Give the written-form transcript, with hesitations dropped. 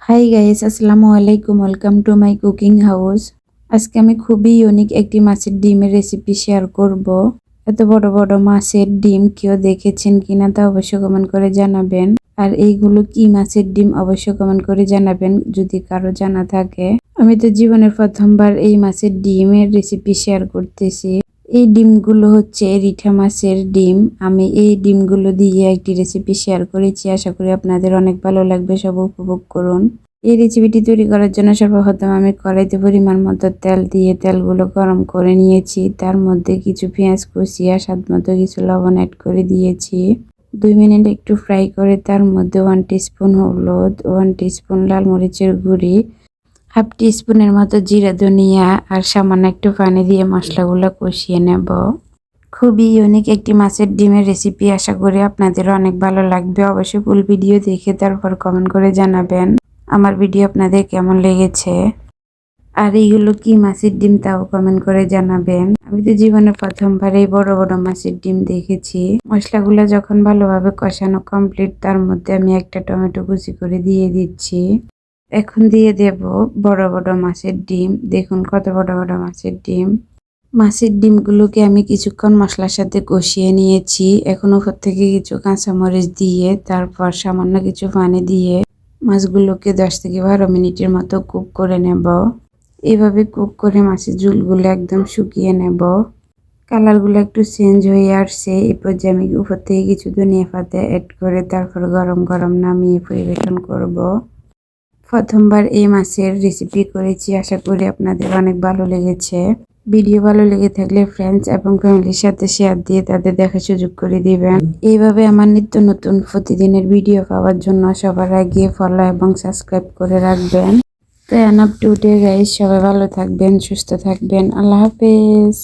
Hi guys, আসসালামু আলাইকুম। Welcome to my cooking house. আজকে আমি খুবই ইউনিক একটি মাছের ডিমের রেসিপি শেয়ার করব। এত বড় বড় মাছের ডিম কেউ দেখেছেন কিনা তা অবশ্যই কমেন্ট করে জানাবেন। আর এইগুলো কি মাছের ডিম অবশ্যই কমেন্ট করে জানাবেন যদি কারো জানা থাকে। আমি তো জীবনের প্রথমবার এই মাছের ডিমের রেসিপি শেয়ার করতেছি। এই ডিমগুলো হচ্ছে রিঠা মাছের ডিম। আমি এই ডিমগুলো দিয়ে একটি রেসিপি শেয়ার করেছি, আশা করি আপনাদের অনেক ভালো লাগবে, সব উপভোগ করুন। এই রেসিপিটি তৈরি করার জন্য সর্বপ্রথম আমি কড়াইতে পরিমাণ মতো তেল দিয়ে তেলগুলো গরম করে নিয়েছি। তার মধ্যে কিছু পেঁয়াজ কুচি আর স্বাদ মতো কিছু লবণ অ্যাড করে দিয়েছি। 2 মিনিট একটু ফ্রাই করে তার মধ্যে 1 টিস্পুন হলুদ, 1 টিস্পুন লাল মরিচের গুঁড়ি, হাফ টিস্পুনের মতো জিরা ধনিয়া আর সামান্য একটু পানি দিয়ে মশলাগুলো কষিয়ে নেব। খুবই ইউনিক একটি মাছের ডিমের রেসিপি, আশা করি আপনাদের অনেক ভালো লাগবে। অবশ্যই ফুল ভিডিও দেখে তারপর কমেন্ট করে জানাবেন আমার ভিডিও আপনাদের কেমন লেগেছে। আর এইগুলো কি মাছের ডিম তাও কমেন্ট করে জানাবেন। আমি তো জীবনে প্রথমবার এই বড় বড় মাছের ডিম দেখেছি। মশলাগুলো যখন ভালোভাবে কষানো কমপ্লিট, তার মধ্যে আমি একটা টমেটো কুচি করে দিয়ে দিচ্ছি। এখন দিয়ে দেব বড় বড় মাছের ডিম। দেখুন কত বড় বড় মাছের ডিম। মাছের ডিমগুলোকে আমি কিছুক্ষণ মশলার সাথে কষিয়ে নিয়েছি। এখন উপর থেকে কিছু কাঁচামরিচ দিয়ে তারপর সামান্য কিছু পানি দিয়ে মাছগুলোকে 10 থেকে 12 মিনিটের মতো কুক করে নেব। এভাবে কুক করে মাছের ঝোলগুলো একদম শুকিয়ে নেব। কালারগুলো একটু চেঞ্জ হয়ে আসছে। এরপর যে আমি উপর থেকে কিছু ধনিয়া পাতা অ্যাড করে তারপর গরম গরম নামিয়ে পরিবেশন করব। প্রথমবার এই মাছের রেসিপি করেছি, আশা করি আপনাদের অনেক ভালো লেগেছে। ভিডিও ভালো লেগে থাকলে ফ্রেন্ডস এবং ফ্যামিলির সাথে শেয়ার দিয়ে তাদের দেখার সুযোগ করে দিবেন। এইভাবে আমার নিত্য নতুন প্রতিদিনের ভিডিও পাওয়ার জন্য সবার আগে ফলো এবং সাবস্ক্রাইব করে রাখবেন। তো এনাফ টুডে গাইস, সবাই ভালো থাকবেন, সুস্থ থাকবেন। আল্লাহ হাফেজ।